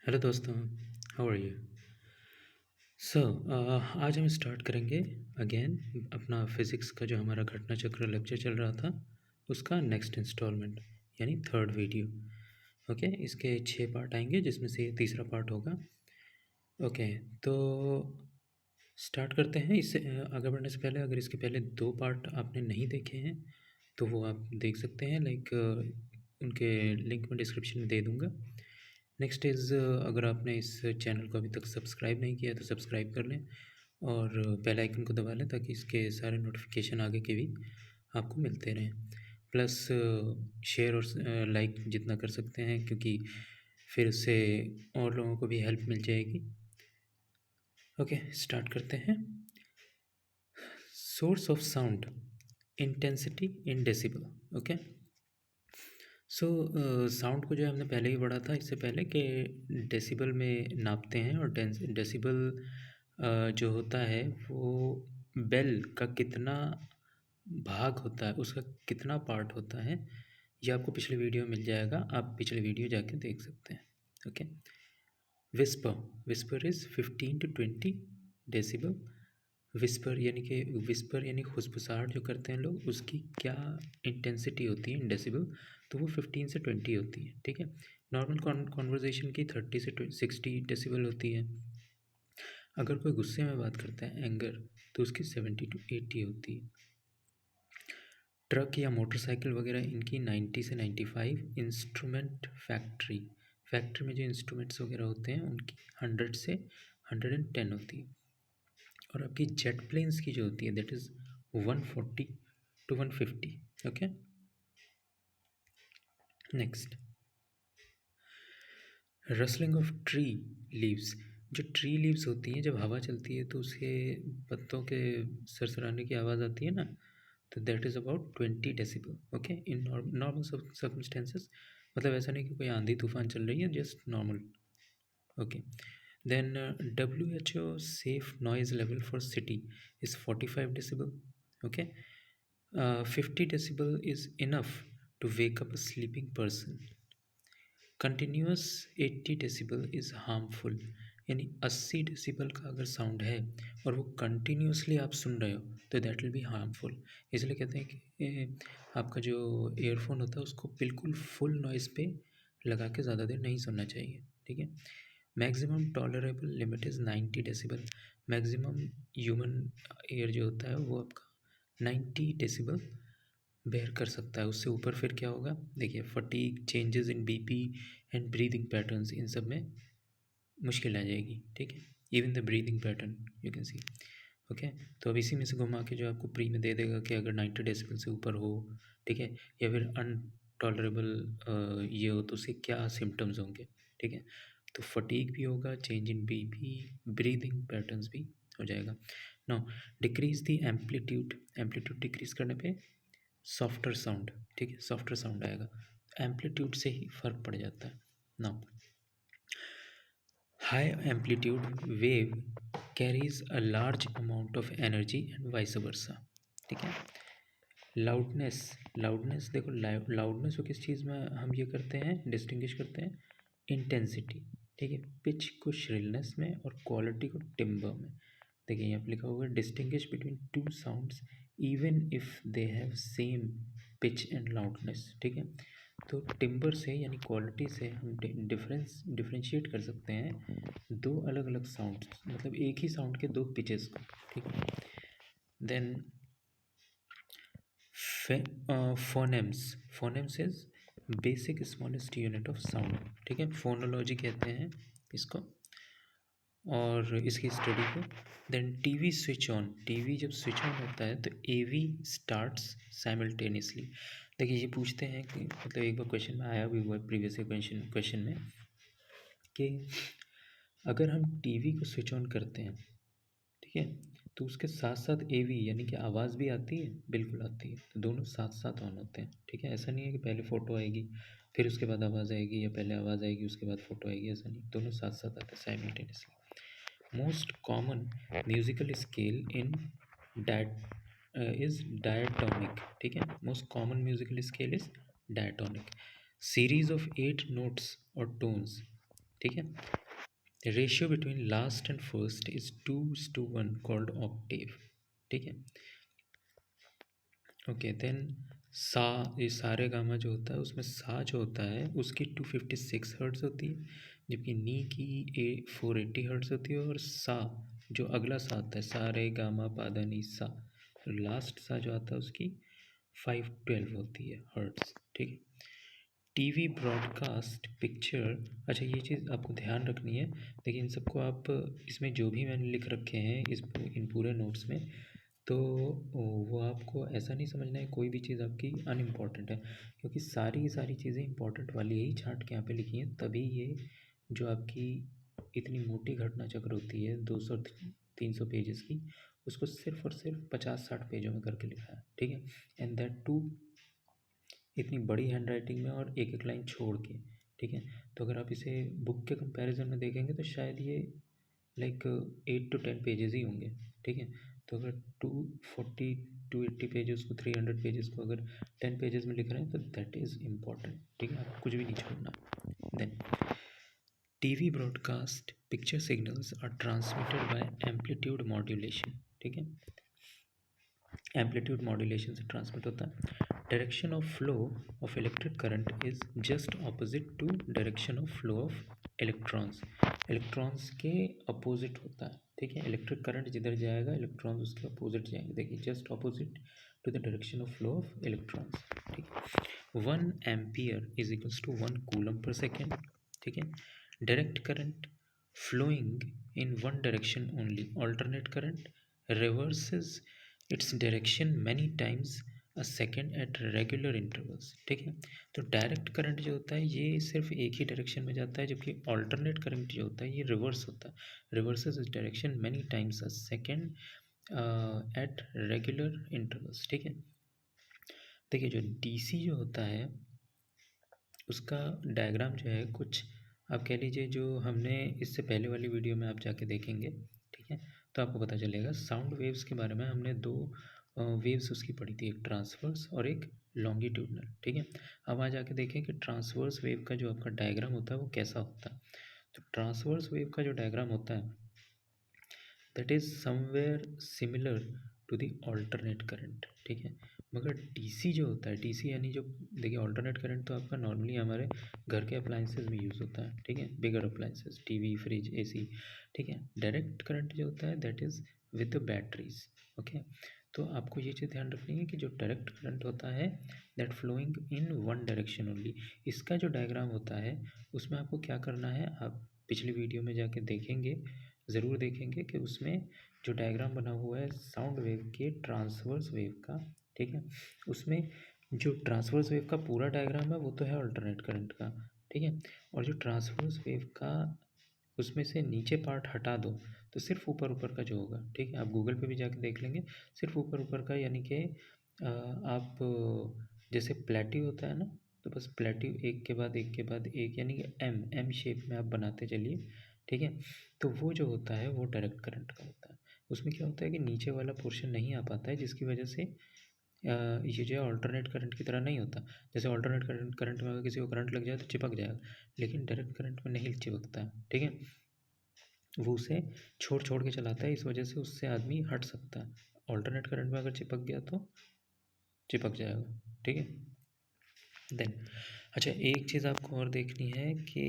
Hello दोस्तों, how are you? सो आज हम स्टार्ट करेंगे अगेन अपना फिज़िक्स का जो हमारा घटना चक्र लेक्चर चल रहा था उसका नेक्स्ट इंस्टॉलमेंट यानी थर्ड वीडियो। ओके, इसके 6 पार्ट आएंगे जिसमें से ये तीसरा पार्ट होगा। ओके, तो स्टार्ट करते हैं। इससे आगे बढ़ने से पहले अगर इसके पहले 2 पार्ट आपने नहीं देखे हैं तो वो आप देख सकते हैं, उनके लिंक मैं डिस्क्रिप्शन में दे दूँगा। नेक्स्ट इज़, अगर आपने इस चैनल को अभी तक सब्सक्राइब नहीं किया है तो सब्सक्राइब कर लें और बेल आइकन को दबा लें ताकि इसके सारे नोटिफिकेशन आगे के भी आपको मिलते रहें। प्लस शेयर और लाइक जितना कर सकते हैं, क्योंकि फिर उससे और लोगों को भी हेल्प मिल जाएगी। ओके, स्टार्ट करते हैं। Source of sound, intensity in decibel. Okay, so sound को जो है हमने पहले ही पढ़ा था इससे पहले कि डेसिबल में नापते हैं, और डेसिबल जो होता है वो बेल का कितना भाग होता है, उसका कितना पार्ट होता है, ये आपको पिछले वीडियो में मिल जाएगा। आप पिछले वीडियो जाके देख सकते हैं। Okay, whisper, whisper is 15 to 20 decibel. Whisper यानी खुशबुसाहट जो करते हैं लोग, उसकी क्या इंटेंसिटी होती है इन डेसिबल, तो वो 15 से 20 होती है। ठीक है, नॉर्मल कॉन्वर्जेशन की 30 से 60 डेसिबल होती है। अगर कोई गुस्से में बात करता है, एंगर, तो उसकी 70 to 80 होती है। ट्रक या मोटरसाइकिल वगैरह इनकी 90 से 95। इंस्ट्रूमेंट फैक्ट्री में जो इंस्ट्रूमेंट्स वगैरह होते हैं उनकी 100 से 110 होती है। और आपकी जेट प्लेन्स की जो होती है that is 140 to 150। Okay, next, rustling of tree leaves. जो ट्री लीव्स होती हैं, जब हवा चलती है तो उसके पत्तों के सरसराने की आवाज़ आती है ना, तो that is about 20 decibel. Okay, in normal circumstances, मतलब ऐसा नहीं कि कोई आंधी तूफान चल रही है, just normal. Okay, then WHO safe noise level for city is 45 decibel. Okay, 50 decibel is enough to wake up a sleeping person. Continuous 80 decibel is harmful, यानी 80 डेसिबल का अगर साउंड है और वो कंटिन्यूसली आप सुन रहे हो तो दैट विल बी हार्मफुल। इसलिए कहते हैं कि आपका जो ईयरफोन होता है उसको बिल्कुल फुल नॉइज़ पे लगा के ज़्यादा देर नहीं सुनना चाहिए। ठीक है, maximum tolerable limit is 90 decibel. Maximum human air जो होता है वो आपका 90 डेसिबल बेयर कर सकता है। उससे ऊपर फिर क्या होगा, देखिए, fatigue, changes in BP and breathing patterns, इन सब में मुश्किल आ जाएगी। ठीक है, even the breathing pattern you can see. Okay, तो अब इसी में से घुमा के जो आपको प्री में दे देगा कि अगर 90 डेसिबल से ऊपर हो, ठीक है, या फिर अनटॉलरेबल ये हो तो उसके क्या सिम्टम्स होंगे। ठीक है, तो फटीग भी होगा, change in BP, breathing patterns भी हो जाएगा। Now, decrease the amplitude, amplitude decrease करने पे सॉफ्टर साउंड, ठीक है, सॉफ्टर साउंड आएगा। एम्पलीट्यूड से ही फर्क पड़ जाता है। Now, high amplitude wave carries a large amount of energy and vice versa. ठीक है, लाउडनेस, लाउडनेस देखो, लाउडनेस को किस चीज़ में हम ये करते हैं, डिस्टिंग्विश करते हैं, इंटेंसिटी। ठीक है, पिच को श्रिलनेस में और क्वालिटी को टिम्बर में। देखिए यहाँ पे लिखा हुआ है distinguish between two sounds even if they have same pitch and loudness. ठीक है, तो टिम्बर से यानी क्वालिटी से हम डिफ्रेंशिएट कर सकते हैं दो अलग अलग साउंड्स, मतलब एक ही साउंड के दो पिचेस को। ठीक है, then phonemes, phonemes is basic smallest unit of sound. ठीक है, फोनोलॉजी कहते हैं इसको और इसकी स्टडी को। Then TV switch on, TV जब स्विच ऑन होता है तो एवी स्टार्ट्स साइमल्टेनियसली। देखिए ये पूछते हैं कि, मतलब एक बार क्वेश्चन में आया भी हुआ है प्रीवियस क्वेश्चन में, कि अगर हम टीवी को स्विच ऑन करते हैं, ठीक है, तो उसके साथ साथ एवी यानी कि आवाज़ भी आती है, बिल्कुल आती है, तो दोनों साथ साथ ऑन होते हैं। ठीक है, ऐसा नहीं है कि पहले फ़ोटो आएगी फिर उसके बाद आवाज़ आएगी, या पहले आवाज़ आएगी उसके बाद फ़ोटो आएगी, ऐसा नहीं, दोनों साथ साथ आते हैं simultaneously. Most common musical scale in that is diatonic. ठीक है, most common musical scale is diatonic. Series of 8 notes और टोन्स, ठीक है। Ratio between last and first is 2:1 called Octave, ठीक है। ओके देन सा, ये सारे गामा जो होता है उसमें सा जो होता है उसकी 256 हर्ट्ज होती है, जबकि नी की 480 हर्ट्ज होती है। और सा जो अगला सा आता है, सा रे गामा पादा नी सा, लास्ट सा जो आता है उसकी 512 होती है हर्ट्ज, ठीक है। टीवी ब्रॉडकास्ट पिक्चर, अच्छा ये चीज़ आपको ध्यान रखनी है। देखिए इन सबको आप, इसमें जो भी मैंने लिख रखे हैं इन पूरे नोट्स में, तो वो आपको ऐसा नहीं समझना है कोई भी चीज़ आपकी अनइम्पॉर्टेंट है, क्योंकि सारी की सारी चीज़ें इंपॉर्टेंट वाली ही छांट के यहाँ पे लिखी हैं, तभी ये जो आपकी इतनी मोटी घटना चक्र होती है 200-300 पेजेस की, उसको सिर्फ और सिर्फ 50-60 पेजों में करके लिखा है, ठीक है। एंड दैट टू इतनी बड़ी हैंड राइटिंग में और एक एक लाइन छोड़ के, ठीक है। तो अगर आप इसे बुक के कंपैरिजन में देखेंगे तो शायद ये लाइक 8 to 10 पेजेस ही होंगे, ठीक है। तो अगर 240-280 पेजेस को, 300 पेजेस को अगर 10 पेजेस में लिख रहे हैं तो दैट इज़ इम्पॉर्टेंट, ठीक है। आपको कुछ भी नहीं छोड़ना। Then TV broadcast picture signals are transmitted by amplitude modulation, ठीक है। एम्पलीट्यूड मॉड्यूलेशन से ट्रांसमिट होता है। Direction of flow of electric current is just opposite to direction of flow of electrons. Electrons के अपोजिट होता है, ठीक है। इलेक्ट्रिक करंट जिधर जाएगा इलेक्ट्रॉन्स उसके अपोजिट जाएंगे, देखिए just opposite to the direction of flow of electrons, ठीक है। 1 ampere is equals to 1 coulomb per second, ठीक है। Direct current flowing in one direction only, alternate current reverses its direction many times a second at regular intervals, ठीक है। तो direct current जो होता है ये सिर्फ एक ही डायरेक्शन में जाता है, जबकि ऑल्टरनेट करंट जो होता है ये रिवर्स होता है, रिवर्सेस इस direction many times a second at regular intervals, ठीक है। देखिए जो डीसी जो होता है उसका डायग्राम जो है कुछ आप कह लीजिए, जो हमने इससे पहले वाली वीडियो में आप जाके देखेंगे, ठीक है। तो आपको पता चलेगा साउंड वेव्स के बारे में हमने दो वेव्स उसकी पढ़ी थी, एक ट्रांसवर्स और एक लॉन्गिट्यूडनल, ठीक है। अब वहाँ जाके देखें कि ट्रांसवर्स वेव का जो आपका डायग्राम होता है वो कैसा होता है। तो ट्रांसवर्स वेव का जो डायग्राम होता है that is somewhere similar to the alternate current, ठीक है। मगर डीसी जो होता है, डीसी यानी जो, देखिए ऑल्टरनेट करंट तो आपका नॉर्मली हमारे घर के अप्लाइंसेस में यूज़ होता है, ठीक है, बिगर अप्लाइंसेस, टीवी, फ्रिज, एसी, ठीक है। डायरेक्ट करंट जो होता है that is with the batteries, okay. तो आपको ये चीज़ ध्यान रखनी है कि जो डायरेक्ट करंट होता है that flowing in one direction only, इसका जो डायग्राम होता है उसमें आपको क्या करना है, आप पिछली वीडियो में जाके देखेंगे, ज़रूर देखेंगे कि उसमें जो डायग्राम बना हुआ है साउंड वेव के ट्रांसवर्स वेव का, ठीक है, उसमें जो ट्रांसवर्स वेव का पूरा डायग्राम है वो तो है अल्टरनेट करंट का, ठीक है। और जो ट्रांसवर्स वेव का उसमें से नीचे पार्ट हटा दो तो सिर्फ ऊपर ऊपर का जो होगा, ठीक है, आप गूगल पे भी जाके देख लेंगे, सिर्फ ऊपर ऊपर का, यानी कि आप जैसे प्लेट्यू होता है ना, तो बस प्लेट्यू एक के बाद एक के बाद एक, यानी कि एम एम शेप में आप बनाते चलिए, ठीक है। तो वो जो होता है वो डायरेक्ट करंट का होता है। उसमें क्या होता है कि नीचे वाला पोर्शन नहीं आ पाता है, जिसकी वजह से ये जो है ऑल्टरनेट करंट की तरह नहीं होता। जैसे ऑल्टरनेट करंट में अगर किसी को करंट लग जाए तो चिपक जाएगा, लेकिन डायरेक्ट करंट में नहीं चिपकता है, ठीक है। वो उसे छोड़ छोड़ के चलाता है, इस वजह से उससे आदमी हट सकता है। ऑल्टरनेट करंट में अगर चिपक गया तो चिपक जाएगा, ठीक है। देन अच्छा एक चीज़ आपको और देखनी है कि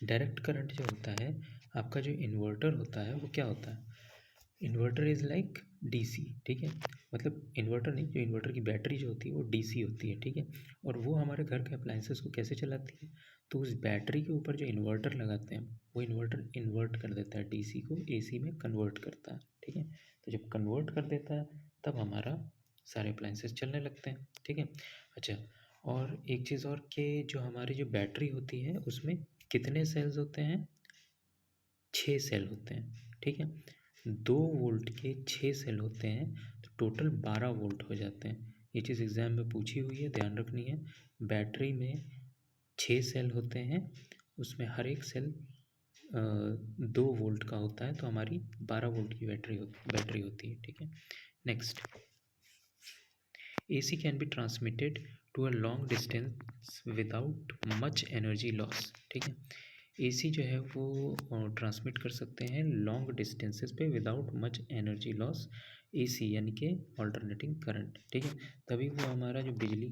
डायरेक्ट करंट जो होता है, आपका जो इन्वर्टर होता है वो क्या होता है, इन्वर्टर इज़ लाइक डीसी, ठीक है। मतलब इन्वर्टर नहीं, जो इन्वर्टर की बैटरी जो होती है वो डीसी होती है, ठीक है। और वो हमारे घर के अप्लाइंसेस को कैसे चलाती है, तो उस बैटरी के ऊपर जो इन्वर्टर लगाते हैं वो इन्वर्टर इन्वर्ट कर देता है, डीसी को एसी में कन्वर्ट करता है, ठीक है। तो जब कन्वर्ट कर देता है तब हमारा सारे अप्लाइंसेस चलने लगते हैं, ठीक है। अच्छा और एक चीज़ और कि जो हमारी जो बैटरी होती है उसमें कितने सेल्स होते हैं, 6 सेल होते हैं, ठीक है। 2 वोल्ट के 6 सेल होते हैं तो टोटल 12 वोल्ट हो जाते हैं। ये चीज़ एग्ज़ाम में पूछी हुई है, ध्यान रखनी है। बैटरी में 6 सेल होते हैं, उसमें हर एक सेल 2 वोल्ट का होता है, तो हमारी 12 वोल्ट की बैटरी होती है, ठीक है। Next, AC can be transmitted to a long distance without much energy loss, ठीक है। एसी जो है वो ट्रांसमिट कर सकते हैं लॉन्ग डिस्टेंसेस पे without much energy loss, AC यानी कि ऑल्टरनेटिंग करंट, ठीक है। तभी वो हमारा जो बिजली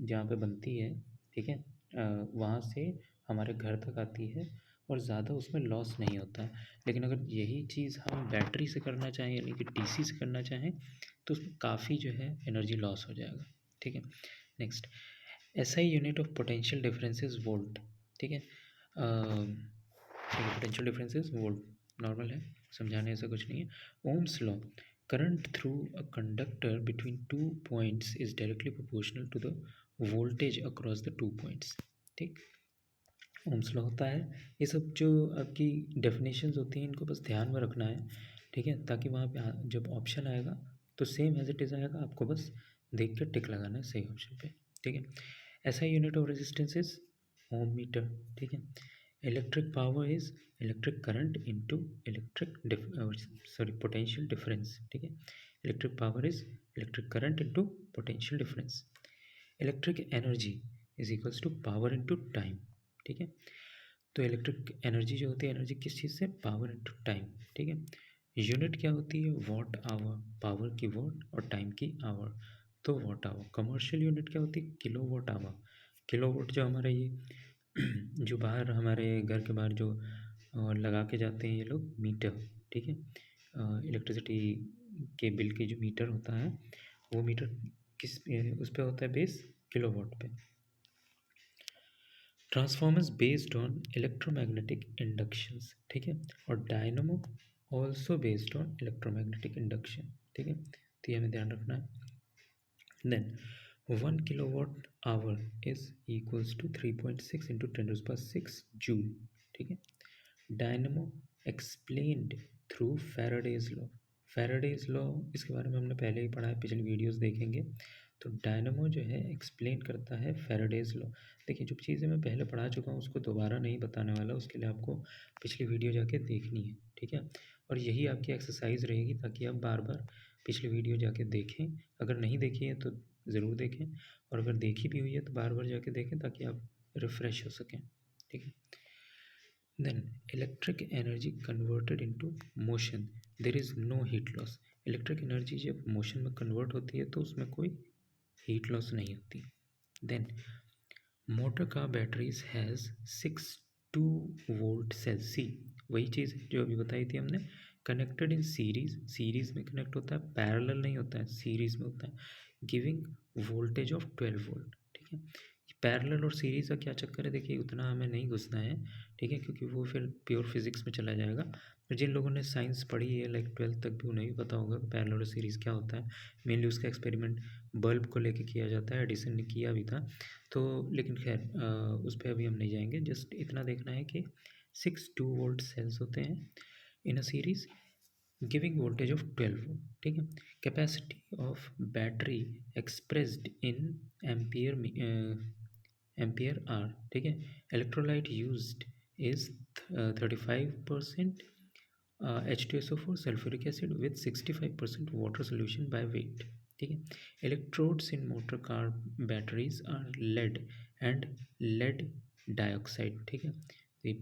जहाँ पे बनती है, ठीक है, वहाँ से हमारे घर तक आती है और ज़्यादा उसमें लॉस नहीं होता है। लेकिन अगर यही चीज़ हम बैटरी से करना चाहें यानी कि डीसी से करना चाहें तो उसमें काफ़ी जो है एनर्जी लॉस हो जाएगा, ठीक है। Next, SI unit of potential difference is volt, ठीक है। Potential difference is volt, normal है, समझाने ऐसा कुछ नहीं है। Ohm's law, current through a conductor between two points is directly proportional to the voltage across the two points, ठीक। Ohm's law होता है, ये सब जो आपकी डेफिनेशंस होती हैं इनको बस ध्यान में रखना है, ठीक है, ताकि वहाँ पे जब ऑप्शन आएगा तो सेम एज इट इज़ आएगा, आपको बस देख के टिक लगाना है सही ऑप्शन पे, ठीक है। ऐसा unit of resistance is ohm metre, ठीक है। Electric power is electric current into potential difference, ठीक है। Electric power is electric current into potential difference. Electric energy is equals to power into time, ठीक है। तो इलेक्ट्रिक एनर्जी जो होती है, एनर्जी किस चीज़ से, पावर इनटू टाइम, ठीक है। यूनिट क्या होती है, वॉट आवर, पावर की वॉट और टाइम की आवर, तो वॉट आवर। कमर्शियल यूनिट क्या होती है, kilowatt hour. Kilowatt जो हमारा ये जो बाहर हमारे घर के बाहर जो लगा के जाते हैं ये लोग मीटर, ठीक है, इलेक्ट्रिसिटी के बिल के जो मीटर होता है वो मीटर किस उस पे होता है, बेस किलो वॉट पे। Transformers based on electromagnetic inductions, ठीक है, और dynamo also based on electromagnetic induction, ठीक है, तो ये हमें ध्यान रखना है। Then 1 kilowatt hour is equals to 3.6 into 10⁶ joule, ठीक है। Dynamo explained through Faraday's law. Faraday's law इसके बारे में हमने पहले ही पढ़ा है, पिछली वीडियोस देखेंगे। तो डायनमो जो है एक्सप्लेन करता है फैराडेज लॉ। देखिए जो चीज़ें मैं पहले पढ़ा चुका हूँ उसको दोबारा नहीं बताने वाला, उसके लिए आपको पिछली वीडियो जाके देखनी है, ठीक है। और यही आपकी एक्सरसाइज रहेगी ताकि आप बार बार पिछली वीडियो जाके देखें। अगर नहीं देखी है तो ज़रूर देखें, और अगर देखी भी हुई है तो बार बार जाके देखें ताकि आप रिफ़्रेश हो सकें, ठीक है। Then electric energy converted into motion, there is no heat loss. Electric energy जब मोशन में कन्वर्ट होती है तो उसमें कोई हीट लॉस नहीं होती। Then motor car batteries has 6 2 volt cell, see वही चीज़ जो अभी बताई थी हमने, कनेक्टेड इन सीरीज, सीरीज में कनेक्ट होता है, पैरेलल नहीं होता है, सीरीज में होता है, गिविंग वोल्टेज ऑफ 12 वोल्ट, ठीक है। पैरेलल और सीरीज़ का क्या चक्कर है, देखिए उतना हमें नहीं घुसना है, ठीक है, क्योंकि वो फिर प्योर फिजिक्स में चला जाएगा। तो जिन लोगों ने साइंस पढ़ी है लाइक 12th तक भी उन्हें भी पता होगा कि पैरेलल और सीरीज़ क्या होता है। मेनली उसका एक्सपेरिमेंट बल्ब को लेके किया जाता है, एडिसन ने किया भी था तो, लेकिन खैर उस पर अभी हम नहीं जाएंगे। जस्ट इतना देखना है कि 6 2 वोल्ट सेल्स होते हैं in a series giving voltage of 12 volt, ठीक है। Capacity of battery expressed in ampere hour, ठीक है। Electrolyte used is 35% H2SO4 sulphuric acid with 65% water solution by weight, ठीक है। Electrodes in motor car batteries are lead and lead dioxide, ठीक है। तो ये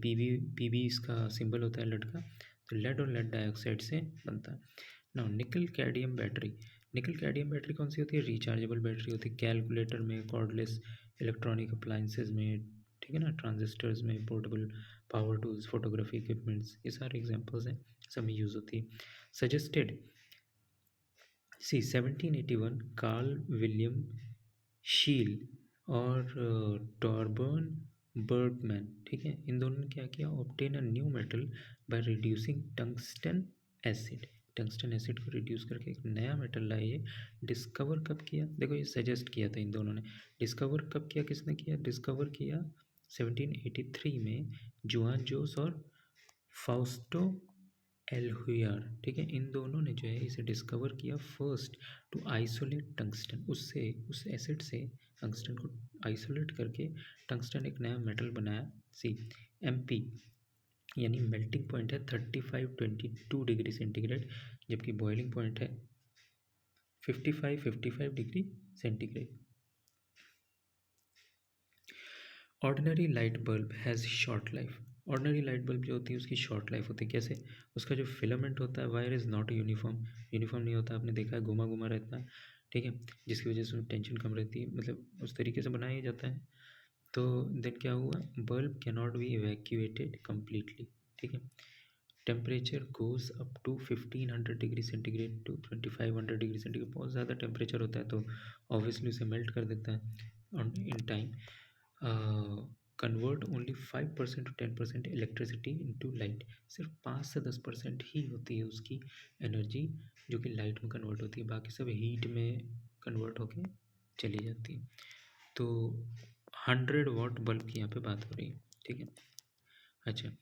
पीबी इसका सिंबल होता है लेड का, तो लेड और लेड डाइऑक्साइड से बनता है। नाउ निकल कैडमियम बैटरी, निकल कैडमियम बैटरी कौन सी होती है, रिचार्जेबल बैटरी होती है, कैलकुलेटर में, कॉर्डलेस इलेक्ट्रॉनिक अप्लाइंसेज में, ठीक है ना, ट्रांजिस्टर्स में, portable power tools, photography equipments, ये सारे एग्जांपल्स हैं, सब में यूज़ होती है। सजेस्टेड सी 1781 कार्ल विलियम शील और टॉरबर्न बर्गमैन, ठीक है, इन दोनों ने क्या किया, obtain a new metal by reducing tungsten acid, tungsten acid को रिड्यूस करके एक नया मेटल लाए। ये डिस्कवर कब किया, देखो ये सजेस्ट किया था इन दोनों ने, डिस्कवर कब किया, किसने किया, डिस्कवर किया 1783 में जुआन जोस और फाउस्टो एलहुयर, ठीक है। इन दोनों ने जो है इसे डिस्कवर किया फर्स्ट टू आइसोलेट टंगस्टन, उससे उस एसिड से टंगस्टन को आइसोलेट करके टंगस्टन एक नया मेटल बनाया। सी MP यानी मेल्टिंग पॉइंट है 35-22 डिग्री सेंटीग्रेड, जबकि बॉइलिंग पॉइंट है 55 degree centigrade. Ordinary light bulb has short life, ordinary light bulb जो होती है उसकी शॉर्ट लाइफ होती है। कैसे? उसका जो फिलामेंट होता है, wire is not uniform, uniform नहीं होता, आपने देखा है घुमा घुमा रहता है, ठीक है, जिसकी वजह से टेंशन कम रहती है, मतलब उस तरीके से बनाया जाता है। तो देन क्या हुआ, bulb can not be evacuated completely, ठीक है। Temperature goes up to 1500 degree centigrade to 2500 degree centigrade, बहुत ज़्यादा टेम्परेचर होता है तो ऑब्वियसली उसे मेल्ट कर देता है in time. Convert only 5% to 10% electricity into light, सिर्फ 5 से 10% ही होती है उसकी एनर्जी जो कि लाइट में कन्वर्ट होती है, बाकी सब हीट में कन्वर्ट होके चली जाती है। तो 100 वाट बल्ब की यहाँ पे बात हो रही है, ठीक है। अच्छा,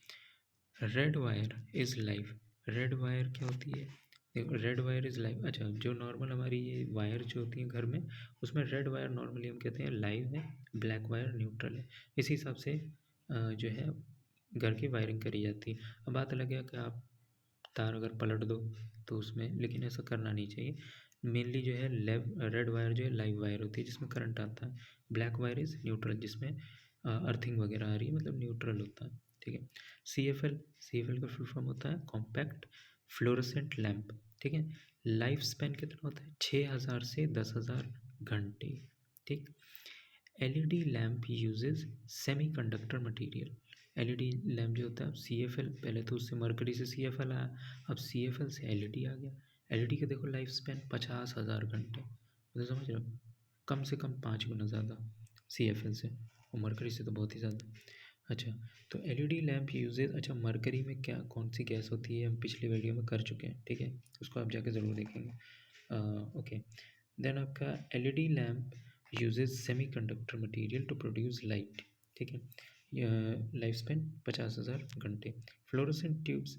red wire is live, red wire क्या होती है? देखो, रेड वायर इज़ लाइव। अच्छा, जो नॉर्मल हमारी ये वायर जो होती है घर में, उसमें रेड वायर नॉर्मली हम कहते हैं लाइव है, ब्लैक वायर न्यूट्रल है, इसी हिसाब से जो है घर की वायरिंग करी जाती है। अब बात अलग है कि आप तार अगर पलट दो तो उसमें, लेकिन ऐसा करना नहीं चाहिए। मेनली जो है रेड वायर जो है लाइव वायर होती है जिसमें करंट आता है, ब्लैक वायर इज़ न्यूट्रल जिसमें अर्थिंग वगैरह आ रही है, मतलब न्यूट्रल होता है, ठीक है। सी एफ एल का फुल फॉर्म होता है कॉम्पैक्ट फ्लोरेसेंट लैम्प, ठीक है। लाइफ स्पैन कितना होता है? 6000 से 10,000 घंटे, ठीक। LED lamp uses semiconductor material, LED lamp जो होता है, सी एफ एल, पहले तो उससे मरकरी से सी एफ एल आया, अब सी एफ एल से एलईडी आ गया। एलईडी का देखो लाइफ स्पैन 50,000 घंटे, मतलब समझ रहे हो, कम से कम 5 गुना ज़्यादा सी एफ एल से, और मरकरी से तो बहुत ही ज़्यादा। अच्छा, तो एलईडी लैम्प यूजेज, अच्छा मरकरी में क्या कौन सी गैस होती है हम पिछली वीडियो में कर चुके हैं, ठीक है, उसको आप जाके ज़रूर देखेंगे। ओके, देन आपका LED lamp uses semiconductor material to produce light, ठीक है। लाइफ स्पेन 50,000 घंटे। Fluorescent tubes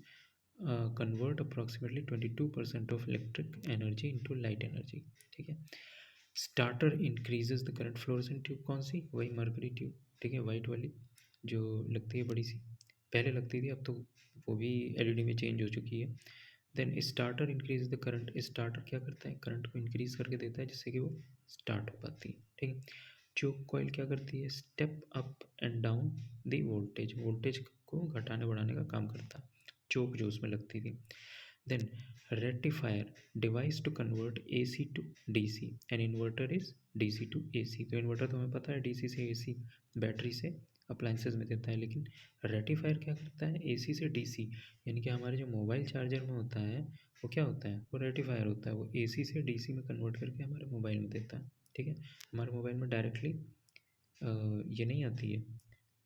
convert approximately 22% of electric energy into light energy, ठीक है। Starter increases the current, fluorescent tube कौन सी? वही मरकरी ट्यूब, ठीक है, वाइट वाली जो लगती है बड़ी सी, पहले लगती थी, अब तो वो भी एलईडी में चेंज हो चुकी है। Then starter increase the current, starter क्या करता है? करंट को इंक्रीज करके देता है जिससे कि वो स्टार्ट हो पाती है, ठीक है। चोक कॉइल क्या करती है? Step up and down the voltage, voltage को घटाने बढ़ाने का काम करता है चोक जो उसमें लगती थी। Then rectifier device to convert AC to DC, an inverter is DC to AC, तो इन्वर्टर तो हमें पता है DC से AC बैटरी से अप्लाइंसेस में देता है, लेकिन रेक्टिफायर क्या करता है? AC से DC, यानी कि हमारे जो मोबाइल चार्जर में होता है वो क्या होता है? वो रेक्टिफायर होता है, वो AC से DC में कन्वर्ट करके हमारे मोबाइल में देता है, ठीक है। हमारे मोबाइल में डायरेक्टली ये नहीं आती है,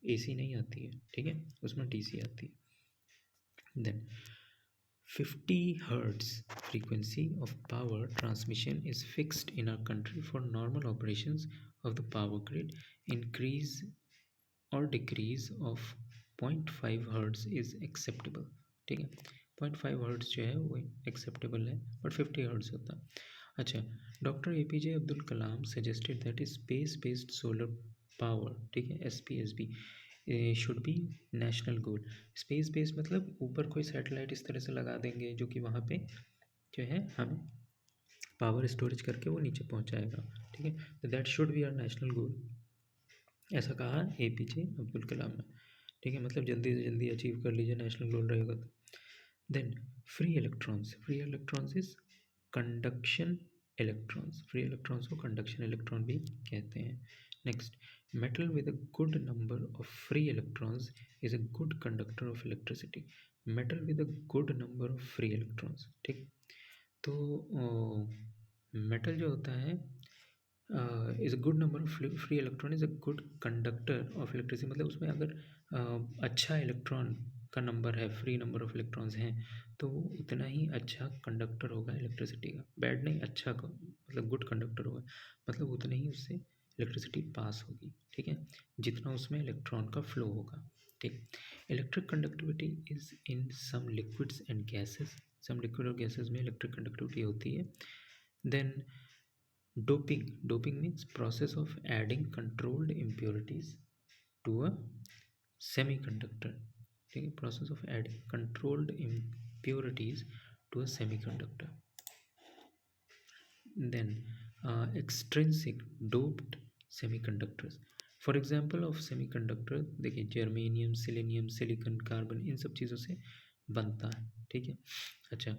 AC नहीं आती है, ठीक है, उसमें DC आती है। Then 50 hertz frequency of power transmission is fixed in our country for normal operations of the power grid. Increase or decrease of 0.5 hertz is acceptable, ठीक है। 0.5 hertz जो है वो एक्सेप्टेबल है, बट 50 hertz होता है। अच्छा, doctor APJ Abdul Kalam suggested that space based solar power, ठीक है, SPSB should be national goal. Space based मतलब ऊपर कोई सैटेलाइट इस तरह से लगा देंगे जो कि वहाँ पे जो है हम पावर स्टोरेज करके वो नीचे पहुँचाएगा, ठीक है, तो that should be our national goal, ऐसा कहा APJ अब्दुल कलाम ने, ठीक है, मतलब जल्दी से जल्दी अचीव कर लीजिए, नेशनल गोल रहेगा तो। Then free electrons, free electrons is conduction electrons, free electrons को कंडक्शन इलेक्ट्रॉन भी कहते हैं। Next, metal with a good number of free electrons is a good conductor of electricity, metal with a good number of free electrons, ठीक। तो metal जो होता है is a good number of free electron is a good conductor of electricity, मतलब उसमें अगर अच्छा electron का नंबर है, फ्री नंबर ऑफ इलेक्ट्रॉन्स हैं, तो वो उतना ही अच्छा कंडक्टर होगा इलेक्ट्रिसिटी का, बैड नहीं, अच्छा का मतलब गुड कंडक्टर होगा, मतलब उतने ही उससे इलेक्ट्रिसिटी पास होगी, ठीक है, जितना उसमें इलेक्ट्रॉन का फ्लो होगा, ठीक। Electric conductivity is in some liquids and gases, some liquid और गैसेस में इलेक्ट्रिक कंडक्टिविटी होती है। Then doping means process of adding controlled impurities to a semiconductor, ठीक है, process of adding controlled impurities to a semiconductor। then extrinsic doped semiconductors, for example of semiconductor देखिए germanium, selenium, silicon, carbon, इन सब चीज़ों से बनता है, ठीक है। अच्छा,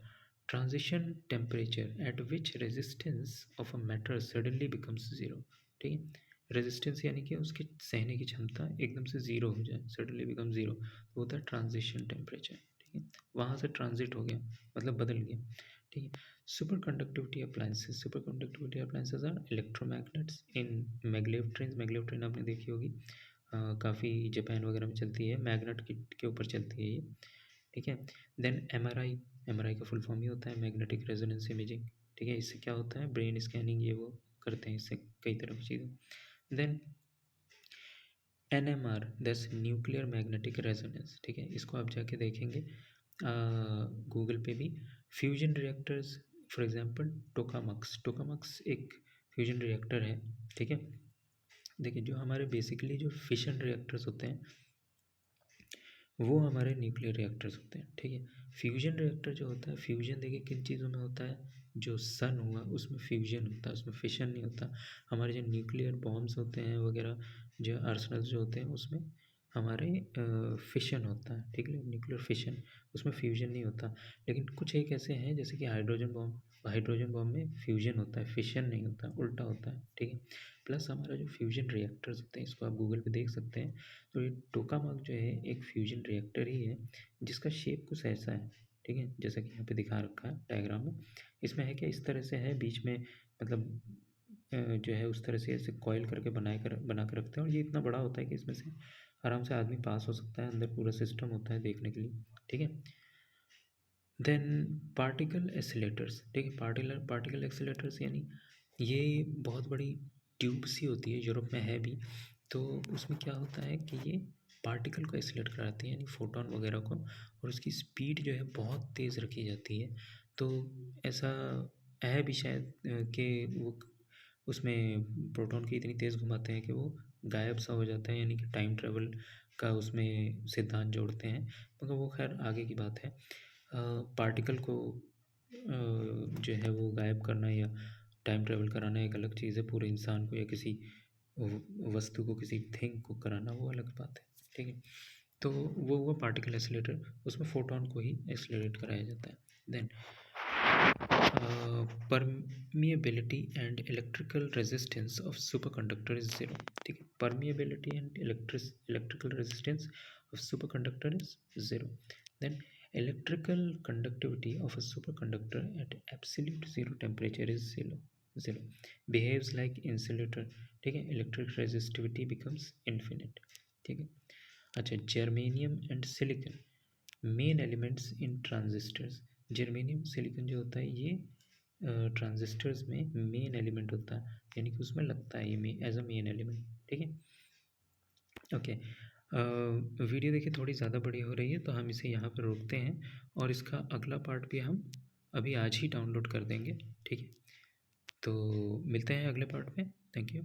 transition temperature at which resistance of a matter suddenly becomes zero, ठीक है। रेजिस्टेंस यानी कि उसकी सहने की क्षमता एकदम से ज़ीरो हो जाए, सडनली बिकम ज़ीरो, तो होता है ट्रांजिशन टेम्परेचर, ठीक है। वहाँ से ट्रांजिट हो गया, मतलब बदल गया, ठीक है। Superconductivity appliances, superconductivity appliances are electromagnets in maglev train, maglev train आपने देखी होगी, काफ़ी जापान वगैरह में चलती है, मैग्नेट के ऊपर चलती है ये, ठीक है। देन एमआरआई, एमआरआई का फुल फॉर्म ही होता है मैग्नेटिक रेजोनेंस इमेजिंग, ठीक है। इससे क्या होता है, ब्रेन स्कैनिंग ये वो करते हैं, इससे कई तरह की चीज़ें। Then NMR, that's nuclear magnetic resonance, ठीक है। इसको आप जाके देखेंगे गूगल पे भी। Fusion reactors, for example tokamaks, tokamaks एक फ्यूजन रिएक्टर है, ठीक है। देखिए जो हमारे बेसिकली जो फिशन रिएक्टर्स होते हैं वो हमारे न्यूक्लियर रिएक्टर्स होते हैं, ठीक है। फ्यूजन रिएक्टर जो होता है, फ्यूजन देखिए किन चीज़ों में होता है, जो सन हुआ उसमें फ्यूजन होता है, उसमें फिशन नहीं होता। हमारे जो न्यूक्लियर बॉम्ब्स होते हैं वगैरह, जो आर्सनल्स जो होते हैं उसमें हमारे फिशन होता है, ठीक है, न्यूक्लियर फिशन, उसमें फ्यूजन नहीं होता। लेकिन कुछ एक ऐसे हैं जैसे कि हाइड्रोजन बॉम्ब, हाइड्रोजन बॉम्ब में फ्यूजन होता है, फिशन नहीं होता, उल्टा होता है, ठीक है। प्लस हमारा जो फ्यूजन रिएक्टर्स होते हैं, इसको आप गूगल पे देख सकते हैं, तो ये टोकामाक जो है एक फ्यूजन रिएक्टर ही है जिसका शेप कुछ ऐसा है, ठीक है, जैसा कि यहाँ पे दिखा रखा है डायग्राम में। इसमें है क्या, इस तरह से है, बीच में मतलब जो है उस तरह से ऐसे कॉइल करके बना के रखते हैं, और ये इतना बड़ा होता है कि इसमें से आराम से आदमी पास हो सकता है, अंदर पूरा सिस्टम होता है देखने के लिए, ठीक है। देन पार्टिकल एसिलेटर्स, ठीक है, पार्टिकल एक्सीलेटर्स यानी ये बहुत बड़ी ट्यूब सी होती है, यूरोप में है भी, तो उसमें क्या होता है कि ये पार्टिकल को एक्सीलरेट कराती है, यानी फोटोन वगैरह को, और उसकी स्पीड जो है बहुत तेज़ रखी जाती है। तो ऐसा है भी शायद कि वो उसमें प्रोटॉन की इतनी तेज़ घुमाते हैं कि वो गायब सा हो जाता है, यानी कि टाइम ट्रेवल का उसमें सिद्धांत जोड़ते हैं, मगर वो खैर आगे की बात है। पार्टिकल को जो है वो गायब करना या टाइम ट्रेवल कराना एक अलग चीज़ है, पूरे इंसान को या किसी वस्तु को, किसी थिंग को कराना वो अलग बात है, ठीक है। तो वो हुआ पार्टिकल एक्सीलरेटर, उसमें फोटोन को ही एक्सीलरेट कराया जाता है। Then permeability and electrical resistance of superconductor is zero, ठीक है। Permeability and electrical resistance of superconductor is zero. Then electrical conductivity of a superconductor at absolute zero temperature is zero, behaves like insulator, ठीक है। electric resistivity becomes infinite, ठीक है। अच्छा, germanium and silicon main elements in transistors, germanium silicon जो होता है ये transistors में मेन एलिमेंट होता है, यानी कि उसमें लगता है ये एज अ मेन एलिमेंट, ठीक है। ओके, वीडियो देखिए थोड़ी ज़्यादा बड़ी हो रही है, तो हम इसे यहाँ पर रोकते हैं, और इसका अगला पार्ट भी हम अभी आज ही डाउनलोड कर देंगे, ठीक है। तो मिलते हैं अगले पार्ट में, थैंक यू।